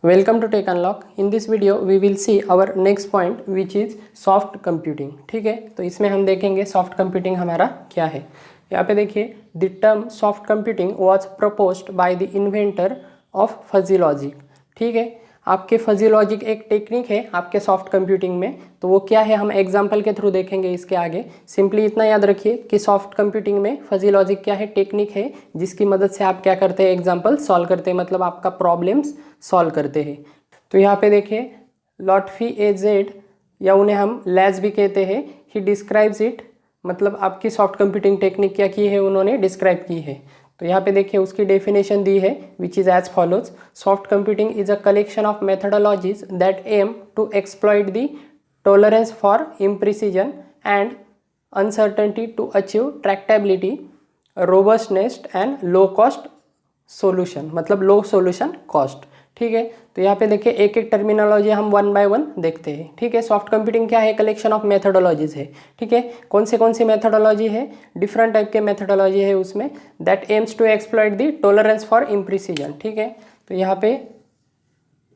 Welcome to Tech Unlock. In this video we will see our next point which is soft computing. ठीक है, तो इसमें हम देखेंगे सॉफ्ट कंप्यूटिंग हमारा क्या है। यहाँ पे देखिए, the term soft computing was proposed by the inventor of fuzzy logic. ठीक है, आपके फजी लॉजिक एक टेक्निक है आपके सॉफ्ट कंप्यूटिंग में, तो वो क्या है हम एग्जांपल के थ्रू देखेंगे इसके आगे। सिंपली इतना याद रखिए कि सॉफ्ट कंप्यूटिंग में फजी लॉजिक क्या है, टेक्निक है जिसकी मदद से आप क्या करते हैं, एग्जांपल सॉल्व करते हैं, मतलब आपका प्रॉब्लम्स सॉल्व करते हैं। तो यहाँ पे देखिए, लॉटफी ए जेड या उन्हें हम लैज भी कहते हैं, ही डिस्क्राइब्स इट, मतलब आपकी सॉफ्ट कंप्यूटिंग टेक्निक क्या की है, उन्होंने डिस्क्राइब की है। तो यहाँ पे देखिए उसकी डेफिनेशन दी है which is as follows. Soft computing is a collection of methodologies that aim to exploit the tolerance for imprecision and uncertainty to achieve tractability, robustness and low cost solution, मतलब लो सोल्यूशन कॉस्ट। ठीक है, तो यहाँ पे देखिए एक एक terminology हम वन बाय वन देखते हैं। ठीक है, सॉफ्ट कंप्यूटिंग क्या है, कलेक्शन ऑफ मेथडोलॉजीज है। ठीक है, कौन सी मेथडोलॉजी है, डिफरेंट टाइप के मेथडोलॉजी है उसमें, that aims to exploit the tolerance for imprecision. ठीक है, तो यहाँ पे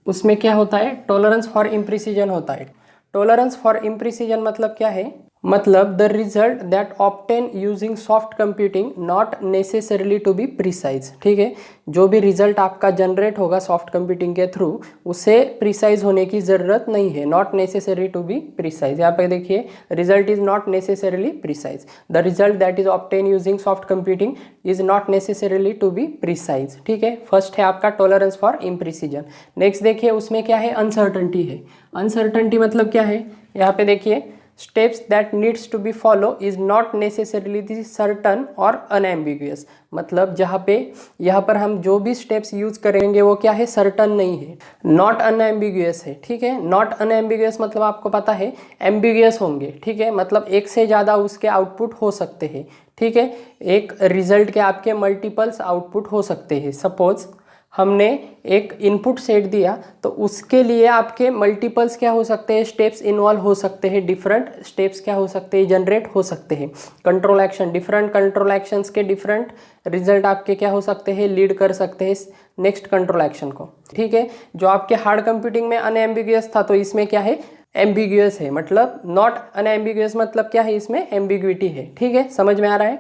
उसमें क्या होता है, टॉलरेंस फॉर इम्प्रिसिजन होता है। टॉलरेंस फॉर इम्प्रिसिजन मतलब क्या है, मतलब the result that obtain using soft computing not necessarily to be precise. ठीक है, जो भी रिजल्ट आपका जनरेट होगा सॉफ्ट कंप्यूटिंग के थ्रू, उसे प्रिसाइज होने की ज़रूरत नहीं है, not necessary to be precise. यहाँ पे देखिए, result is not necessarily precise, the result that is obtain using soft computing is not necessarily to be precise. ठीक है, फर्स्ट है आपका टॉलरेंस फॉर इम्प्रिसिजन। नेक्स्ट देखिए उसमें क्या है, अनसर्टनिटी है। अनसर्टनिटी मतलब क्या है, यहाँ पे देखिए, steps that needs to be follow is not necessarily the certain or unambiguous, मतलब जहाँ पे यहाँ पर हम जो भी स्टेप्स यूज करेंगे वो क्या है, सर्टन नहीं है, नॉट अनएम्बिगुअस है। ठीक है, नॉट अनएम्बिगुअस मतलब आपको पता है एम्बिगुअस होंगे। ठीक है, मतलब एक से ज़्यादा उसके आउटपुट हो सकते हैं। ठीक है, एक रिजल्ट के आपके मल्टीपल्स आउटपुट हो सकते हैं। सपोज हमने एक इनपुट सेट दिया तो उसके लिए आपके मल्टीपल्स क्या हो सकते हैं, स्टेप्स इन्वॉल्व हो सकते हैं, डिफरेंट स्टेप्स क्या हो सकते हैं, जनरेट हो सकते हैं। Control action, different control actions के डिफरेंट रिजल्ट आपके क्या हो सकते हैं, लीड कर सकते हैं नेक्स्ट कंट्रोल एक्शन को। ठीक है, जो आपके हार्ड कंप्यूटिंग में अनएम्बिगुअस था तो इसमें क्या है, एम्बिगुअस है, मतलब नॉट अनएम्बिगुअस मतलब क्या है, इसमें एम्बिग्विटी है। ठीक है, समझ में आ रहा है।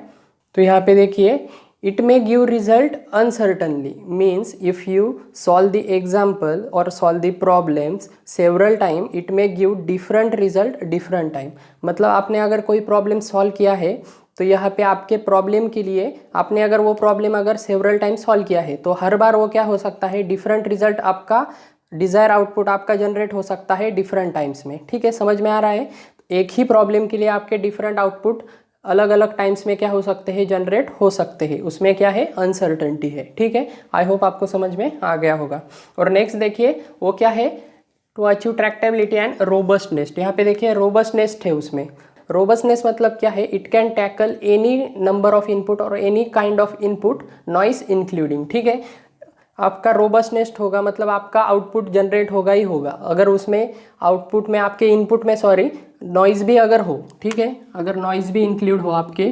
तो यहाँ पे देखिए, it may give result uncertainly, means if you solve the example or solve the problems several time it may give different result different time। मतलब आपने अगर कोई प्रॉब्लम सॉल्व किया है तो यहाँ पे आपके प्रॉब्लम के लिए आपने अगर वो प्रॉब्लम अगर सेवरल टाइम सॉल्व किया है तो हर बार वो क्या हो सकता है, डिफरेंट रिजल्ट आपका डिज़ायर आउटपुट आपका जनरेट हो सकता है डिफरेंट टाइम्स में। ठीक है, समझ में आ रहा है। एक ही प्रॉब्लम के लिए आपके डिफरेंट आउटपुट अलग अलग टाइम्स में क्या हो सकते हैं, जनरेट हो सकते हैं, उसमें क्या है, अनसर्टेनिटी है। ठीक है, आई होप आपको समझ में आ गया होगा। और नेक्स्ट देखिए वो क्या है, टू अचीव ट्रैक्टेबिलिटी एंड रोबस्टनेस। यहाँ पे देखिए रोबस्टनेस है उसमें। रोबस्टनेस मतलब क्या है, it can tackle any number of input और any kind of input, noise including. ठीक है, आपका रोबस्टनेस होगा मतलब आपका आउटपुट जनरेट होगा ही होगा, अगर उसमें आउटपुट में आपके इनपुट में नॉइज़ भी अगर हो। ठीक है, अगर नॉइज़ भी इंक्लूड हो आपके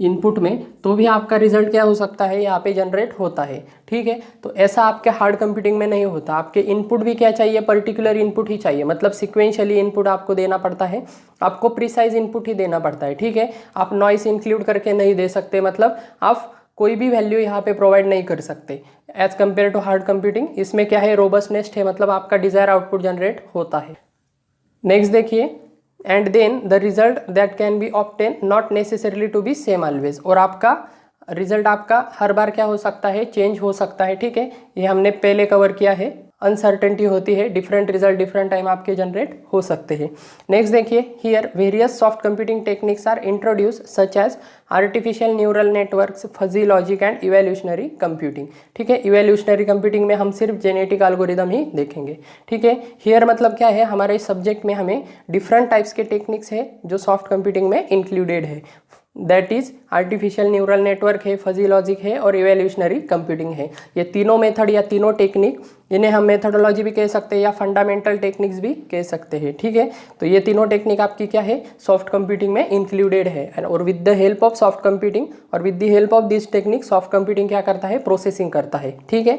इनपुट में तो भी आपका रिजल्ट क्या हो सकता है, यहाँ पे जनरेट होता है। ठीक है, तो ऐसा आपके हार्ड कंप्यूटिंग में नहीं होता, आपके इनपुट भी क्या चाहिए, पर्टिकुलर इनपुट ही चाहिए, मतलब सिक्वेंशियली इनपुट आपको देना पड़ता है, आपको प्रिसाइज इनपुट ही देना पड़ता है। ठीक है, आप नॉइस इंक्लूड करके नहीं दे सकते, मतलब आप कोई भी वैल्यू यहाँ पे प्रोवाइड नहीं कर सकते as compare to hard computing. इसमें क्या है, रोबस्टनेस है, मतलब आपका डिजायर आउटपुट जनरेट होता है। नेक्स्ट देखिए, and then the result that can be obtain not necessarily to be same always, और आपका रिजल्ट आपका हर बार क्या हो सकता है, चेंज हो सकता है। ठीक है, ये हमने पहले कवर किया है। अनसर्टेनिटी होती है, डिफरेंट रिजल्ट डिफरेंट टाइम आपके जनरेट हो सकते हैं। नेक्स्ट देखिए, here various soft computing techniques are introduce such as artificial neural networks, fuzzy logic and evolutionary computing. ठीक है, इवोल्यूशनरी कंप्यूटिंग में हम सिर्फ जेनेटिक एल्गोरिदम ही देखेंगे। ठीक है, हियर मतलब क्या है, हमारे सब्जेक्ट में हमें डिफरेंट टाइप्स के टेक्निक्स है जो सॉफ्ट कंप्यूटिंग में इंक्लूडेड है, that is artificial neural network है, फजी लॉजिक है और इवोल्यूशनरी कंप्यूटिंग है। ये तीनों मेथड या तीनों टेक्निक, इन्हें हम मेथडोलॉजी भी कह सकते हैं या फंडामेंटल टेक्निक्स भी कह सकते हैं। ठीक है, तो ये तीनों टेक्निक आपकी क्या है, सॉफ्ट कंप्यूटिंग में इंक्लूडेड है। एंड और with the help of soft computing और with the help of this technique soft computing क्या करता है, प्रोसेसिंग करता है। ठीक है,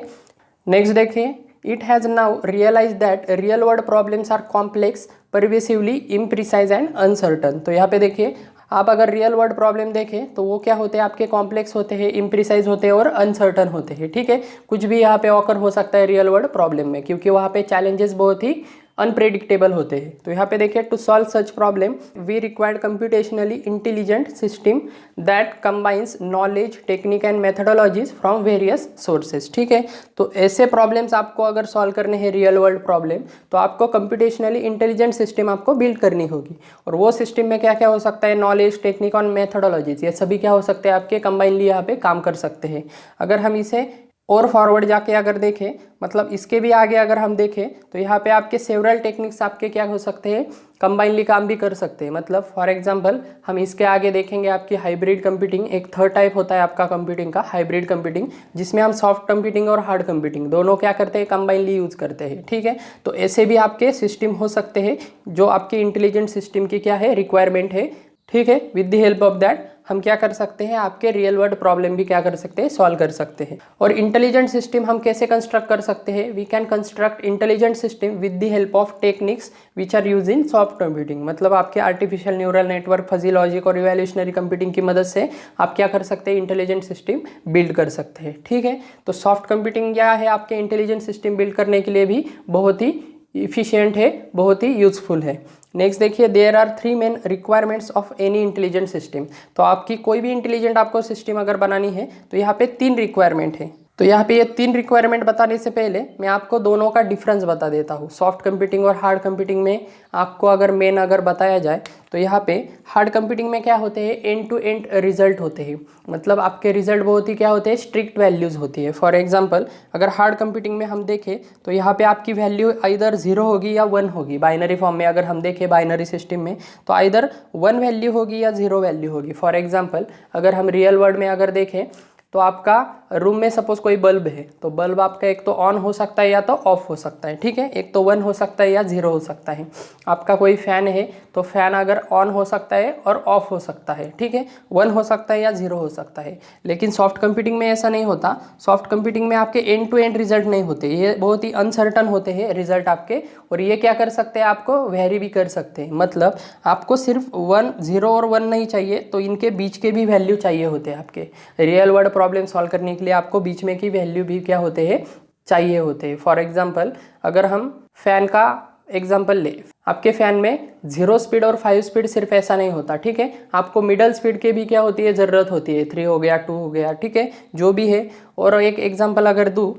नेक्स्ट देखिए, It has now realized that real world problems are complex, pervasively imprecise and uncertain। तो यहाँ पे देखिए, आप अगर रियल वर्ल्ड प्रॉब्लम देखें तो वो क्या होते हैं, आपके कॉम्प्लेक्स होते हैं, इम्प्रिसाइज होते हैं और अनसर्टन होते हैं। ठीक है, कुछ भी यहाँ पे ऑकर हो सकता है रियल वर्ल्ड प्रॉब्लम में, क्योंकि वहाँ पे चैलेंजेस बहुत ही अनप्रेडिक्टेबल होते हैं। तो यहाँ पे देखिए, to solve such problem we required computationally intelligent system that combines knowledge, technique and methodologies from various sources. ठीक है, तो ऐसे प्रॉब्लम्स आपको अगर सॉल्व करने हैं रियल वर्ल्ड प्रॉब्लम, तो आपको कंप्यूटेशनली इंटेलिजेंट सिस्टम आपको बिल्ड करनी होगी। और वो सिस्टम में क्या क्या हो सकता है, नॉलेज, टेक्निक और मेथडोलॉजीज, ये सभी क्या हो सकते हैं, आपके कंबाइनली यहाँ पे काम कर सकते हैं। अगर हम इसे और फॉरवर्ड जाके अगर देखें, मतलब इसके भी आगे अगर हम देखें, तो यहाँ पे आपके सेवरल टेक्निक्स आपके क्या हो सकते हैं, कंबाइनली काम भी कर सकते हैं। मतलब फॉर एग्जांपल हम इसके आगे देखेंगे आपकी हाइब्रिड कंप्यूटिंग, एक थर्ड टाइप होता है आपका कंप्यूटिंग का, हाइब्रिड कंप्यूटिंग, जिसमें हम सॉफ्ट कंप्यूटिंग और हार्ड कंप्यूटिंग दोनों क्या करते हैं, कंबाइनली यूज करते हैं। ठीक है, तो ऐसे भी आपके सिस्टम हो सकते हैं जो आपकी इंटेलिजेंट सिस्टम की क्या है, रिक्वायरमेंट है। ठीक है, with the help of that हम क्या कर सकते हैं, आपके रियल वर्ल्ड प्रॉब्लम भी क्या कर सकते हैं, सॉल्व कर सकते हैं। और इंटेलिजेंट सिस्टम हम कैसे कंस्ट्रक्ट कर सकते हैं, we can construct intelligent system with the help of techniques which are use in soft computing. मतलब आपके artificial neural network, fuzzy logic और इवोल्यूशनरी कंप्यूटिंग की मदद से आप क्या कर सकते हैं, इंटेलिजेंट सिस्टम बिल्ड कर सकते हैं। ठीक है, तो सॉफ्ट कंप्यूटिंग क्या है, आपके इंटेलिजेंट सिस्टम बिल्ड करने के लिए भी बहुत ही इफिशियंट है, बहुत ही यूजफुल है। नेक्स्ट देखिए, there are 3 main requirements of any intelligent system. तो आपकी कोई भी इंटेलिजेंट आपको सिस्टम अगर बनानी है तो यहाँ पे 3 रिक्वायरमेंट है। तो यहाँ पे ये 3 रिक्वायरमेंट बताने से पहले मैं आपको दोनों का डिफरेंस बता देता हूँ। सॉफ्ट कंप्यूटिंग और हार्ड कंप्यूटिंग में आपको अगर मेन अगर बताया जाए तो यहाँ पे हार्ड कंप्यूटिंग में क्या होते हैं, एंड टू एंड रिजल्ट होते हैं। मतलब आपके रिजल्ट बहुत ही क्या होते हैं, स्ट्रिक्ट वैल्यूज होती है। फॉर एग्जांपल अगर हार्ड कंप्यूटिंग में हम देखें तो यहाँ पे आपकी वैल्यू आइदर 0 होगी या 1 होगी। बाइनरी फॉर्म में अगर हम देखें बाइनरी सिस्टम में, तो आइदर 1 वैल्यू होगी या 0 वैल्यू होगी। फॉर एग्जाम्पल अगर हम रियल वर्ल्ड में अगर देखें तो आपका रूम में सपोज कोई बल्ब है, तो बल्ब आपका एक तो ऑन हो सकता है या तो ऑफ हो सकता है। ठीक है, एक तो 1 हो सकता है या 0 हो सकता है। आपका कोई फैन है तो फैन अगर ऑन हो सकता है और ऑफ हो सकता है। ठीक है, 1 हो सकता है या 0 हो सकता है। लेकिन सॉफ्ट कंप्यूटिंग में ऐसा नहीं होता। सॉफ्ट कंप्यूटिंग में आपके एंड टू एंड रिजल्ट नहीं होते, ये बहुत ही अनसर्टन होते हैं रिजल्ट आपके। और ये क्या कर सकते हैं, आपको वेरी भी कर सकते हैं। मतलब आपको सिर्फ 1, 0 और 1 नहीं चाहिए, तो इनके बीच के भी वैल्यू चाहिए होते हैं आपके। रियल वर्ल्ड प्रॉब्लम सॉल्व करने के लिए आपको बीच में की वैल्यू भी क्या होते हैं, चाहिए होते हैं। फॉर एग्जांपल अगर हम फैन का एग्जांपल ले, आपके फैन में 0 स्पीड और 5 स्पीड सिर्फ ऐसा नहीं होता। ठीक है, आपको मिडल स्पीड के भी क्या होती है, ज़रूरत होती है। 3 हो गया, 2 हो गया, ठीक है, जो भी है। और एक एग्जांपल अगर दूँ,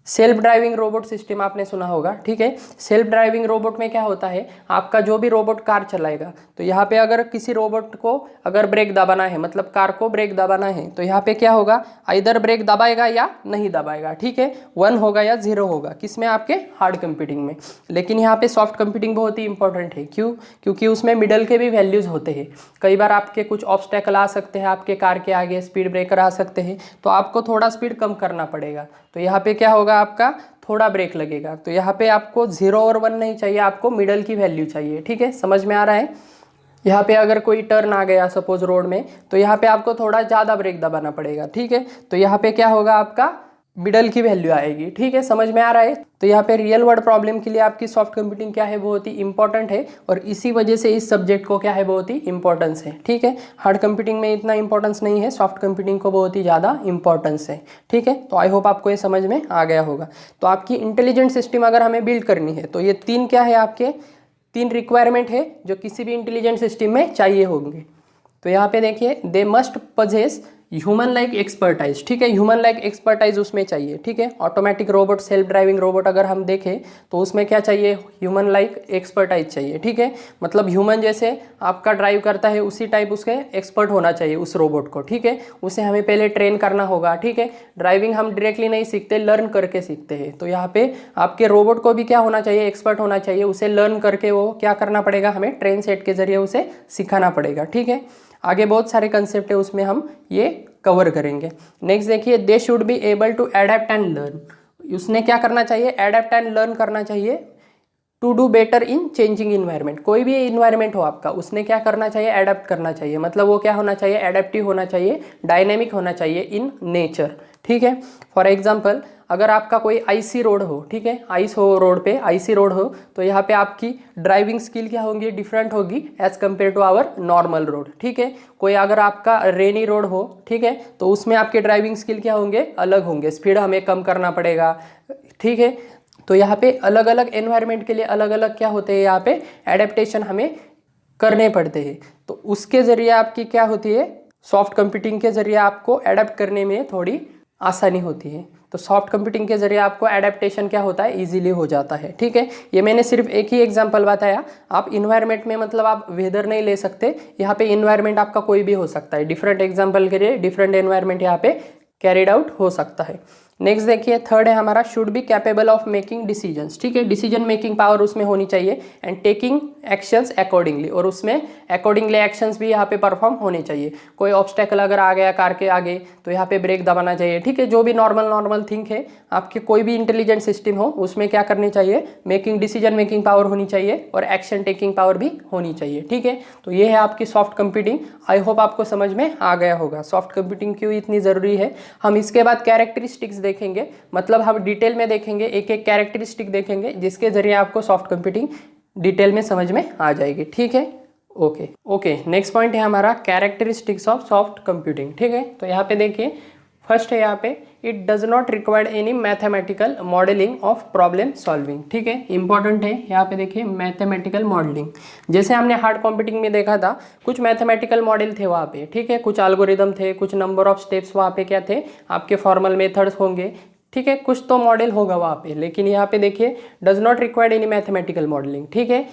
सेल्फ ड्राइविंग रोबोट सिस्टम आपने सुना होगा। ठीक है, सेल्फ ड्राइविंग रोबोट में क्या होता है, आपका जो भी रोबोट कार चलाएगा, तो यहाँ पे अगर किसी रोबोट को अगर ब्रेक दबाना है, मतलब कार को ब्रेक दबाना है, तो यहाँ पे क्या होगा, आइदर ब्रेक दबाएगा या नहीं दबाएगा। ठीक है, 1 होगा या 0 होगा, किसमें, आपके हार्ड कंप्यूटिंग में। लेकिन यहाँ पे सॉफ्ट कंप्यूटिंग बहुत ही इंपॉर्टेंट है। क्यों, क्योंकि उसमें मिडल के भी वैल्यूज होते हैं। कई बार आपके कुछ ऑब्स्टेकल आ सकते हैं, आपके कार के आगे स्पीड ब्रेकर आ सकते हैं, तो आपको थोड़ा स्पीड कम करना पड़ेगा। तो यहाँ पे क्या होगा, आपका थोड़ा ब्रेक लगेगा। तो यहाँ पे आपको 0 और 1 नहीं चाहिए, आपको मिडल की वैल्यू चाहिए। ठीक है, समझ में आ रहा है। यहाँ पे अगर कोई टर्न आ गया सपोज रोड में, तो यहाँ पे आपको थोड़ा ज़्यादा ब्रेक दबाना पड़ेगा। ठीक है, तो यहाँ पे क्या होगा, आपका मिडल की वैल्यू आएगी। ठीक है, समझ में आ रहा है। तो यहाँ पे रियल वर्ल्ड प्रॉब्लम के लिए आपकी सॉफ्ट कंप्यूटिंग क्या है, बहुत ही इंपॉर्टेंट है। और इसी वजह से इस सब्जेक्ट को क्या है, बहुत ही इंपॉर्टेंस है। ठीक है, हार्ड कंप्यूटिंग में इतना इंपॉर्टेंस नहीं है, सॉफ्ट कंप्यूटिंग को बहुत ही ज़्यादा इंपॉर्टेंस है। ठीक है, तो आई होप आपको ये समझ में आ गया होगा। तो आपकी इंटेलिजेंट सिस्टम अगर हमें बिल्ड करनी है, तो ये 3 क्या है, आपके 3 रिक्वायरमेंट है जो किसी भी इंटेलिजेंट सिस्टम में चाहिए होंगे। तो यहाँ पे देखिए, they must possess human like expertise. ठीक है, ह्यूमन लाइक एक्सपर्टाइज उसमें चाहिए। ठीक है, automatic robot, self driving robot अगर हम देखें तो उसमें क्या चाहिए, ह्यूमन लाइक एक्सपर्टाइज चाहिए। ठीक है, मतलब ह्यूमन जैसे आपका ड्राइव करता है उसी टाइप उसके एक्सपर्ट होना चाहिए उस रोबोट को। ठीक है, उसे हमें पहले ट्रेन करना होगा। ठीक है, ड्राइविंग हम डायरेक्टली नहीं सीखते, लर्न करके सीखते हैं। तो यहाँ पे आपके रोबोट को भी क्या होना चाहिए, एक्सपर्ट होना चाहिए। उसे लर्न करके वो क्या करना पड़ेगा, हमें ट्रेन सेट के जरिए उसे सिखाना पड़ेगा। ठीक है, आगे बहुत सारे कंसेप्ट है, उसमें हम ये कवर करेंगे। नेक्स्ट देखिए, they should be able to adapt and learn. उसने क्या करना चाहिए, एडेप्ट एंड लर्न करना चाहिए to do better in changing environment. कोई भी इन्वायरमेंट हो आपका, उसने क्या करना चाहिए, एडेप्ट करना चाहिए। मतलब वो क्या होना चाहिए, एडेप्टिव होना चाहिए, डायनेमिक होना चाहिए इन नेचर। ठीक है, फॉर एग्जांपल अगर आपका कोई आईसी रोड हो, ठीक है, आइस हो रोड पे, आईसी रोड हो, तो यहाँ पे आपकी ड्राइविंग स्किल क्या होंगी, डिफरेंट होगी as compare to our normal road. ठीक है, कोई अगर आपका रेनी रोड हो, ठीक है, तो उसमें आपके ड्राइविंग स्किल क्या होंगे, अलग होंगे, स्पीड हमें कम करना पड़ेगा। ठीक है, तो यहाँ पे अलग अलग एनवायरनमेंट के लिए अलग अलग क्या होते हैं, यहाँ पे एडेप्टेशन हमें करने पड़ते हैं। तो उसके ज़रिए आपकी क्या होती है, सॉफ्ट कंप्यूटिंग के ज़रिए आपको एडेप्ट करने में थोड़ी आसानी होती है। तो सॉफ्ट कंप्यूटिंग के ज़रिए आपको एडेप्टेशन क्या होता है, इजीली हो जाता है। ठीक है, ये मैंने सिर्फ एक ही एग्जांपल बताया। आप इन्वायरमेंट में मतलब आप वेदर नहीं ले सकते, यहाँ पे इन्वायरमेंट आपका कोई भी हो सकता है। डिफरेंट एग्जाम्पल के लिए डिफरेंट एनवायरमेंट यहाँ पे कैरिड आउट हो सकता है। नेक्स्ट देखिए, थर्ड है हमारा, should be capable of making decisions. ठीक है, डिसीजन मेकिंग पावर उसमें होनी चाहिए, एंड टेकिंग एक्शंस अकॉर्डिंगली, और उसमें अकॉर्डिंगली एक्शंस भी यहाँ पे परफॉर्म होने चाहिए। कोई ऑब्स्टेकल अगर आ गया कार के आगे, तो यहाँ पे ब्रेक दबाना चाहिए। ठीक है, जो भी नॉर्मल थिंग है आपके, कोई भी इंटेलिजेंट सिस्टम हो, उसमें क्या करनी चाहिए, मेकिंग डिसीजन मेकिंग पावर होनी चाहिए, और एक्शन टेकिंग पावर भी होनी चाहिए। ठीक है, तो ये है आपकी सॉफ्ट कंप्यूटिंग। आई होप आपको समझ में आ गया होगा सॉफ्ट कंप्यूटिंग क्यों इतनी ज़रूरी है। हम इसके बाद कैरेक्टरिस्टिक्स देखेंगे, मतलब हम डिटेल में देखेंगे, एक एक कैरेक्टरिस्टिक देखेंगे, जिसके जरिए आपको सॉफ्ट कंप्यूटिंग डिटेल में समझ में आ जाएगी। ठीक है, ओके नेक्स्ट पॉइंट है हमारा कैरेक्टरिस्टिक्स ऑफ सॉफ्ट कंप्यूटिंग। ठीक है, तो यहाँ पे देखिए, फर्स्ट है यहाँ पे, it does not require any mathematical modelling of problem solving. ठीक है, इंपॉर्टेंट है यहाँ पे देखिए, मैथमेटिकल मॉडलिंग। जैसे हमने हार्ड कंप्यूटिंग में देखा था, कुछ मैथमेटिकल मॉडल थे वहाँ पे। ठीक है, कुछ एल्गोरिदम थे, कुछ नंबर ऑफ स्टेप्स वहाँ पे क्या थे, आपके फॉर्मल मेथड्स होंगे। ठीक है, कुछ तो मॉडल होगा वहाँ पे, लेकिन यहाँ पे देखिए, does not required any mathematical modelling. ठीक है,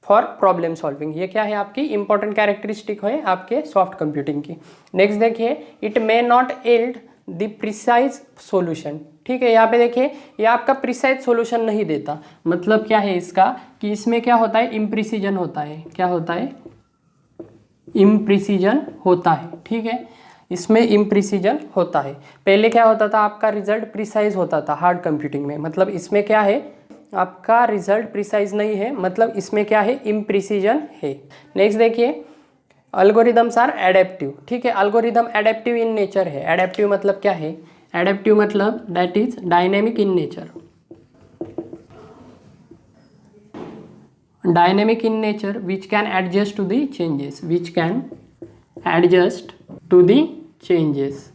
फॉर प्रॉब्लम सॉल्विंग, ये क्या है, आपकी इंपॉर्टेंट कैरेक्टरिस्टिक है आपके सॉफ्ट कंप्यूटिंग की। नेक्स्ट देखिए, it may not yield the precise solution. ठीक है, यहाँ पे देखिए, ये आपका प्रिसाइज सॉल्यूशन नहीं देता। मतलब क्या है इसका, कि इसमें क्या होता है, इम्प्रिसीजन होता है। क्या होता है, इम्प्रिसीजन होता है। ठीक है, इसमें इम्प्रिसीजन होता है। पहले क्या होता था, आपका रिजल्ट प्रिसाइज होता था हार्ड कंप्यूटिंग में। मतलब इसमें क्या है, आपका रिजल्ट प्रिसाइज नहीं है, मतलब इसमें क्या है, इम्प्रिसीजन है। नेक्स्ट देखिए, अल्गोरिदम्स आर एडेप्टिव। ठीक है, अल्गोरिदम एडेप्टिव इन नेचर है। एडेप्टिव मतलब क्या है, एडेप्टिव मतलब that is dynamic in nature. Dynamic in nature which can adjust to the changes, which can adjust to the changes.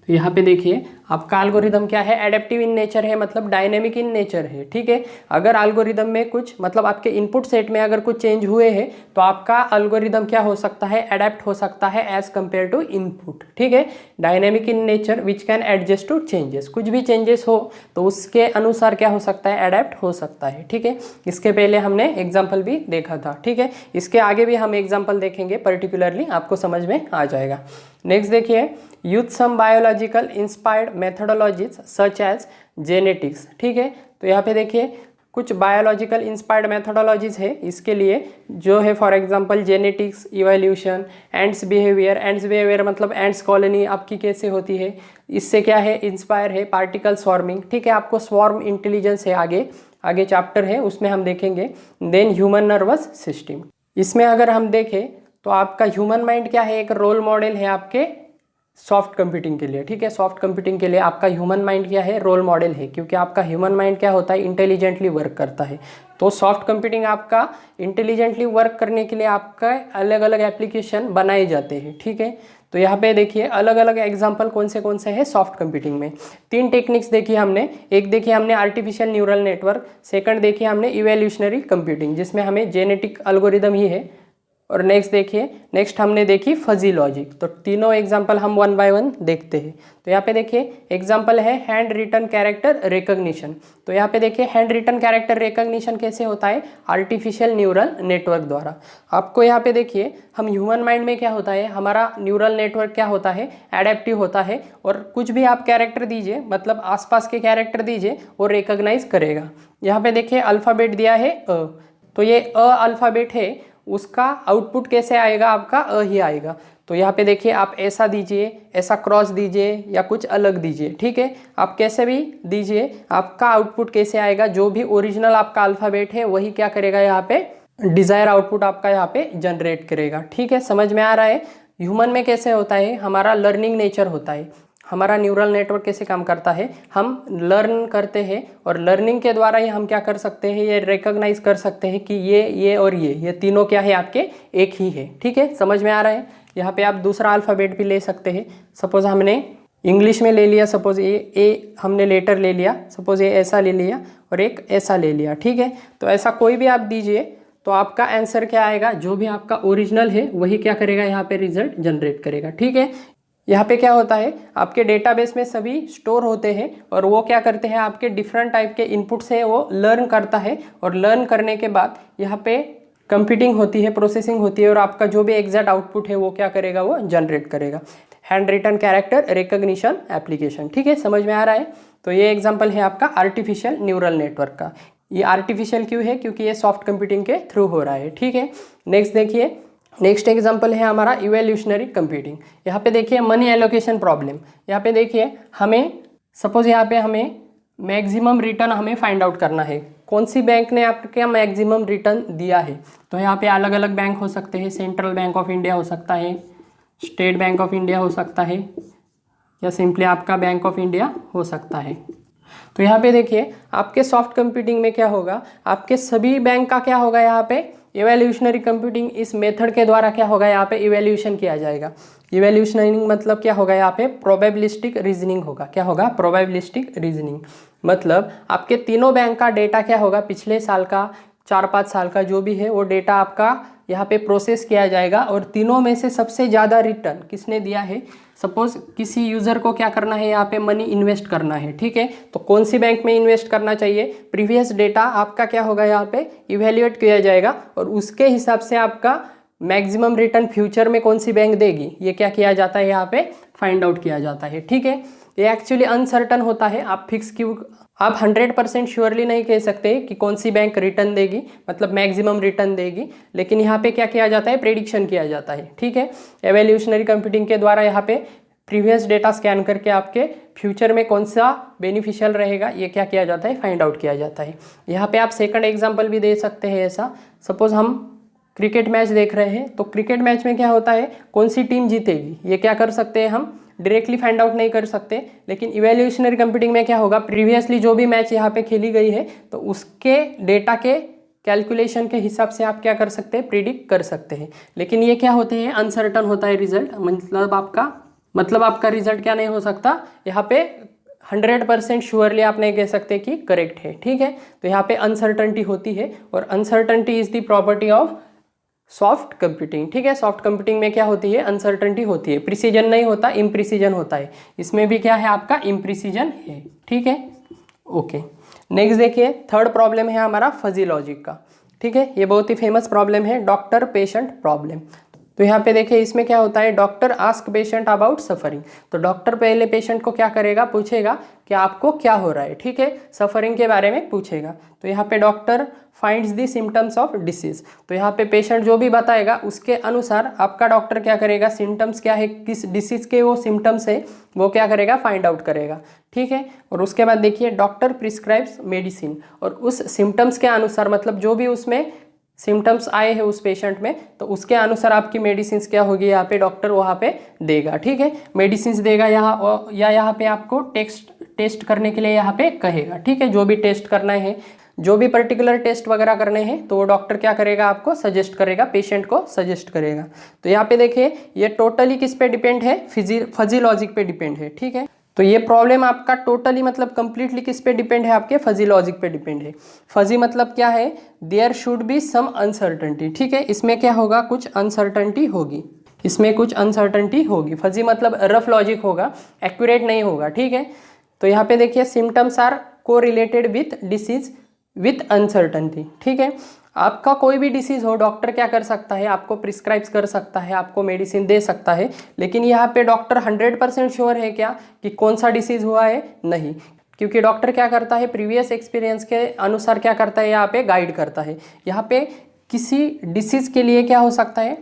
तो यहाँ पे देखिए, आपका एल्गोरिदम क्या है, एडेप्टिव इन नेचर है, मतलब डायनेमिक इन नेचर है। ठीक है, अगर एल्गोरिदम में कुछ, मतलब आपके इनपुट सेट में अगर कुछ चेंज हुए हैं, तो आपका एल्गोरिदम क्या हो सकता है, एडेप्ट हो सकता है एज कंपेयर टू इनपुट। ठीक है, dynamic in nature which can adjust to changes, कुछ भी चेंजेस हो तो उसके अनुसार क्या हो सकता है, एडेप्ट हो सकता है। ठीक है, इसके पहले हमने एग्जाम्पल भी देखा था। ठीक है, इसके आगे भी हम एग्जाम्पल देखेंगे, पर्टिकुलरली आपको समझ में आ जाएगा। नेक्स्ट देखिए, use some biological inspired methodologies such as genetics. ठीक है, तो यहाँ पे देखिए, कुछ बायोलॉजिकल इंस्पायर्ड मेथोडोलॉजीज है इसके लिए, जो है for example genetics, evolution, ends behaviour. Ends behaviour मतलब एंड्स कॉलोनी आपकी कैसे होती है, इससे क्या है, इंस्पायर है। पार्टिकल स्वॉर्मिंग, ठीक है, आपको स्वॉर्म इंटेलिजेंस है, आगे चैप्टर है उसमें हम देखेंगे। देन ह्यूमन नर्वस सिस्टम, इसमें अगर हम देखें तो आपका ह्यूमन माइंड क्या है, एक रोल मॉडल है आपके सॉफ्ट कंप्यूटिंग के लिए। ठीक है, सॉफ्ट कंप्यूटिंग के लिए आपका ह्यूमन माइंड क्या है, रोल मॉडल है, क्योंकि आपका ह्यूमन माइंड क्या होता है, इंटेलिजेंटली वर्क करता है। तो सॉफ्ट कंप्यूटिंग आपका इंटेलिजेंटली वर्क करने के लिए आपका अलग अलग एप्लीकेशन बनाए जाते हैं। ठीक है, तो यहाँ पे देखिए अलग अलग एग्जांपल कौन से हैं सॉफ्ट कंप्यूटिंग में। 3 टेक्निक्स देखी हमने, एक देखी हमने आर्टिफिशियल न्यूरल नेटवर्क, सेकंड देखी हमने इवोल्यूशनरी कंप्यूटिंग जिसमें हमें जेनेटिक एल्गोरिदम ही है, और नेक्स्ट हमने देखी फजी लॉजिक। तो तीनों एग्जांपल हम 1 बाय 1 देखते हैं। तो यहाँ पे देखिए एग्जांपल है हैंड रिटन कैरेक्टर रिकॉग्निशन। तो यहाँ पे देखिए हैंड रिटन कैरेक्टर रिकॉग्निशन कैसे होता है, आर्टिफिशियल न्यूरल नेटवर्क द्वारा। आपको यहाँ पे देखिए, हम ह्यूमन माइंड में क्या होता है, हमारा न्यूरल नेटवर्क क्या होता है, एडेप्टिव होता है, और कुछ भी आप कैरेक्टर दीजिए, मतलब आसपास के कैरेक्टर दीजिए, वो रिकॉग्नाइज करेगा। यहाँ पे देखिए अल्फ़ाबेट दिया है अ, तो ये अ अल्फ़ाबेट है, उसका आउटपुट कैसे आएगा, आपका अ ही आएगा। तो यहाँ पे देखिए आप ऐसा दीजिए, ऐसा क्रॉस दीजिए या कुछ अलग दीजिए, ठीक है, आप कैसे भी दीजिए, आपका आउटपुट कैसे आएगा, जो भी ओरिजिनल आपका अल्फ़ाबेट है वही क्या करेगा यहाँ पे डिज़ायर आउटपुट आपका यहाँ पे जनरेट करेगा। ठीक है, समझ में आ रहा है। ह्यूमन में कैसे होता है, हमारा लर्निंग नेचर होता है, हमारा न्यूरल नेटवर्क कैसे काम करता है, हम लर्न करते हैं और लर्निंग के द्वारा ही हम क्या कर सकते हैं, ये रिकॉग्नाइज कर सकते हैं कि ये और ये तीनों क्या है, आपके एक ही है। ठीक है, समझ में आ रहा है। यहाँ पे आप दूसरा अल्फ़ाबेट भी ले सकते हैं। सपोज़ हमने इंग्लिश में ले लिया, सपोज़ ए हमने लेटर ले लिया, सपोज़ ये ऐसा ले लिया और एक ऐसा ले लिया। ठीक है, तो ऐसा कोई भी आप दीजिए तो आपका आंसर क्या आएगा, जो भी आपका ओरिजिनल है वही क्या करेगा, यहाँ पे रिजल्ट जनरेट करेगा। ठीक है, यहाँ पे क्या होता है, आपके डेटाबेस में सभी स्टोर होते हैं और वो क्या करते हैं, आपके डिफरेंट टाइप के इनपुट से वो लर्न करता है और लर्न करने के बाद यहाँ पे कंप्यूटिंग होती है, प्रोसेसिंग होती है और आपका जो भी एग्जैक्ट आउटपुट है वो क्या करेगा, वो जनरेट करेगा। Hand written character recognition application. ठीक है, समझ में आ रहा है। तो ये एग्जांपल है आपका आर्टिफिशियल न्यूरल नेटवर्क का। ये आर्टिफिशियल क्यों है, क्योंकि ये सॉफ्ट कंप्यूटिंग के थ्रू हो रहा है। ठीक है, नेक्स्ट देखिए, नेक्स्ट एग्जांपल है हमारा इवोल्यूशनरी कंप्यूटिंग। यहाँ पे देखिए मनी एलोकेशन प्रॉब्लम। यहाँ पे देखिए हमें सपोज यहाँ पे हमें मैक्सिमम रिटर्न हमें फाइंड आउट करना है, कौन सी बैंक ने आपके मैक्सिमम रिटर्न दिया है। तो यहाँ पे अलग अलग बैंक हो सकते हैं, सेंट्रल बैंक ऑफ इंडिया हो सकता है, स्टेट बैंक ऑफ इंडिया हो सकता है, या सिंपली आपका बैंक ऑफ इंडिया हो सकता है। तो यहाँ पे देखिए आपके सॉफ्ट कंप्यूटिंग में क्या होगा, आपके सभी बैंक का क्या होगा, यहाँ पे इवोल्यूशनरी कंप्यूटिंग इस मेथड के द्वारा क्या होगा, यहाँ पे इवोल्यूशन किया जाएगा। इवोल्यूशनरी मतलब क्या होगा, यहाँ पे प्रोबेबिलिस्टिक रीजनिंग होगा। क्या होगा, प्रोबेबिलिस्टिक रीजनिंग। मतलब आपके तीनों बैंक का डेटा क्या होगा, पिछले साल का, 4-5 साल का जो भी है वो डेटा आपका यहाँ पे प्रोसेस किया जाएगा और तीनों में से सबसे ज़्यादा रिटर्न किसने दिया है। सपोज किसी यूज़र को क्या करना है, यहाँ पे मनी इन्वेस्ट करना है। ठीक है, तो कौन सी बैंक में इन्वेस्ट करना चाहिए, प्रीवियस डेटा आपका क्या होगा, यहाँ पे इवेल्युएट किया जाएगा और उसके हिसाब से आपका मैक्सिमम रिटर्न फ्यूचर में कौन सी बैंक देगी, ये क्या किया जाता है, यहाँ पे फाइंड आउट किया जाता है। ठीक है, ये एक्चुअली अनसर्टन होता है। आप फिक्स क्यों, आप 100% श्योरली नहीं कह सकते कि कौन सी बैंक रिटर्न देगी, मतलब मैक्सिमम रिटर्न देगी, लेकिन यहाँ पे क्या किया जाता है, प्रेडिक्शन किया जाता है। ठीक है, एवोल्यूशनरी कंप्यूटिंग के द्वारा यहाँ पे प्रीवियस डेटा स्कैन करके आपके फ्यूचर में कौन सा बेनिफिशियल रहेगा, ये क्या किया जाता है, फाइंड आउट किया जाता है। यहाँ पे आप सेकंड एग्जांपल भी दे सकते हैं ऐसा। सपोज हम क्रिकेट मैच देख रहे हैं, तो क्रिकेट मैच में क्या होता है, कौन सी टीम जीतेगी, ये क्या कर सकते हैं, हम डायरेक्टली फाइंड आउट नहीं कर सकते। लेकिन इवोल्यूशनरी कंप्यूटिंग में क्या होगा, प्रीवियसली जो भी मैच यहाँ पे खेली गई है तो उसके डेटा के कैलकुलेशन के हिसाब से आप क्या कर सकते हैं, प्रिडिक्ट कर सकते हैं। लेकिन ये क्या होते हैं, अनसर्टन होता है रिजल्ट, मतलब आपका रिजल्ट क्या नहीं हो सकता, यहाँ पे 100% श्योरली आप नहीं कह सकते कि करेक्ट है। ठीक है, तो यहाँ पे अनसर्टनिटी होती है और uncertainty is the property of soft computing. ठीक है, सॉफ्ट कंप्यूटिंग में क्या होती है, अनसर्टनिटी होती है, प्रिसीजन नहीं होता, इम्प्रिसीजन होता है। इसमें भी क्या है, आपका इम्प्रिसीजन है। ठीक है, ओके। नेक्स्ट देखिए, थर्ड प्रॉब्लम है हमारा फजी लॉजिक का। ठीक है, ये बहुत ही फेमस प्रॉब्लम है, डॉक्टर पेशेंट प्रॉब्लम। तो यहाँ पे देखिए इसमें क्या होता है, doctor ask patient about suffering. तो डॉक्टर पहले पेशेंट को क्या करेगा, पूछेगा कि आपको क्या हो रहा है। ठीक है, सफरिंग के बारे में पूछेगा। तो यहाँ पे doctor finds the symptoms of disease. तो यहाँ पे पेशेंट जो भी बताएगा उसके अनुसार आपका डॉक्टर क्या करेगा, सिम्टम्स क्या है, किस डिसीज के वो सिम्टम्स है वो क्या करेगा, फाइंड आउट करेगा। ठीक है, और उसके बाद देखिए डॉक्टर प्रिस्क्राइब्स मेडिसिन, और उस सिम्टम्स के अनुसार, मतलब जो भी उसमें सिम्टम्स आए हैं उस पेशेंट में, तो उसके अनुसार आपकी मेडिसिन क्या होगी, यहाँ पे डॉक्टर वहाँ पे देगा। ठीक है, मेडिसिन देगा यहाँ, या यहाँ पे आपको टेस्ट करने के लिए यहाँ पे कहेगा। ठीक है, जो भी टेस्ट करना है, जो भी पर्टिकुलर टेस्ट वगैरह करने हैं तो वो डॉक्टर क्या करेगा, आपको सजेस्ट करेगा, पेशेंट को सजेस्ट करेगा। तो यहाँ पे देखिए ये टोटली किस पे डिपेंड है, फजी लॉजिक पे डिपेंड है। ठीक है, तो ये प्रॉब्लम आपका टोटली मतलब कंप्लीटली किस पे डिपेंड है, आपके फजी लॉजिक पे डिपेंड है। फजी मतलब क्या है, there should be some uncertainty. ठीक है, इसमें क्या होगा, कुछ अनसर्टनिटी होगी, इसमें कुछ अनसर्टनिटी होगी। फजी मतलब रफ लॉजिक होगा, एक्यूरेट नहीं होगा। ठीक है, तो यहाँ पे देखिए सिम्टम्स आर को related with disease with uncertainty. ठीक है, आपका कोई भी डिसीज हो, डॉक्टर क्या कर सकता है, आपको प्रिस्क्राइब कर सकता है, आपको मेडिसिन दे सकता है, लेकिन यहाँ पे डॉक्टर 100% श्योर है क्या कि कौन सा डिसीज हुआ है, नहीं, क्योंकि डॉक्टर क्या करता है, प्रीवियस एक्सपीरियंस के अनुसार क्या करता है, यहाँ पे गाइड करता है। यहाँ पे किसी डिसीज़ के लिए क्या हो सकता है,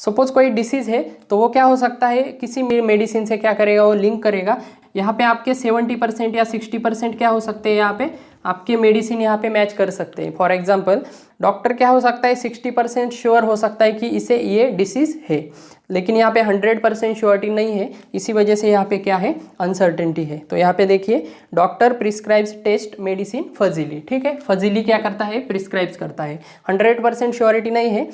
सपोज कोई डिसीज़ है तो वो क्या हो सकता है, किसी मेडिसिन से क्या करेगा, वो लिंक करेगा। यहाँ पे आपके 70% या 60% क्या हो सकते हैं, यहाँ पे आपके मेडिसिन यहाँ पे मैच कर सकते हैं। फॉर एग्जांपल डॉक्टर क्या हो सकता है, 60% श्योर हो सकता है कि इसे ये डिसीज़ है, लेकिन यहाँ पे 100% श्योरिटी नहीं है। इसी वजह से यहाँ पे क्या है, अनसर्टेनिटी है। तो यहाँ पे देखिए, डॉक्टर प्रिस्क्राइब्स टेस्ट मेडिसिन फजीली, ठीक है, फजीली क्या करता है, प्रिस्क्राइब्स करता है। 100% श्योरिटी नहीं है,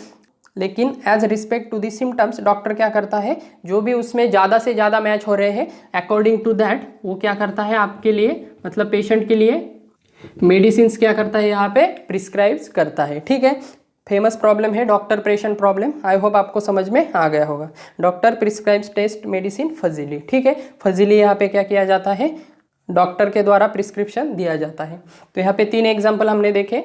लेकिन as respect to the symptoms doctor क्या करता है, जो भी उसमें ज़्यादा से ज़्यादा मैच हो रहे हैं अकॉर्डिंग टू दैट वो क्या करता है, आपके लिए मतलब पेशेंट के लिए मेडिसिन क्या करता है, यहाँ पे प्रिस्क्राइब्स करता है। ठीक है, फेमस प्रॉब्लम है doctor patient problem, I hope आपको समझ में आ गया होगा। डॉक्टर प्रिस्क्राइब्स टेस्ट मेडिसिन फजीली, ठीक है, फजीली यहाँ पे क्या किया जाता है, डॉक्टर के द्वारा प्रिस्क्रिप्शन दिया जाता है। तो यहाँ पे 3 एग्जाम्पल हमने देखे।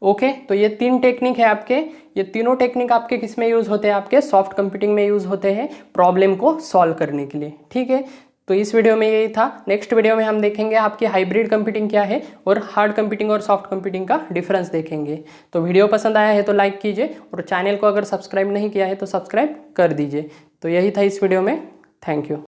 ओके, तो ये 3 टेक्निक है आपके, ये तीनों टेक्निक आपके किस में यूज़ होते हैं, आपके सॉफ्ट कंप्यूटिंग में यूज़ होते हैं प्रॉब्लम को सॉल्व करने के लिए। ठीक है, तो इस वीडियो में यही था। नेक्स्ट वीडियो में हम देखेंगे आपकी हाइब्रिड कंप्यूटिंग क्या है और हार्ड कंप्यूटिंग और सॉफ्ट कंप्यूटिंग का डिफरेंस देखेंगे। तो वीडियो पसंद आया है तो लाइक कीजिए और चैनल को अगर सब्सक्राइब नहीं किया है तो सब्सक्राइब कर दीजिए। तो यही था इस वीडियो में, थैंक यू।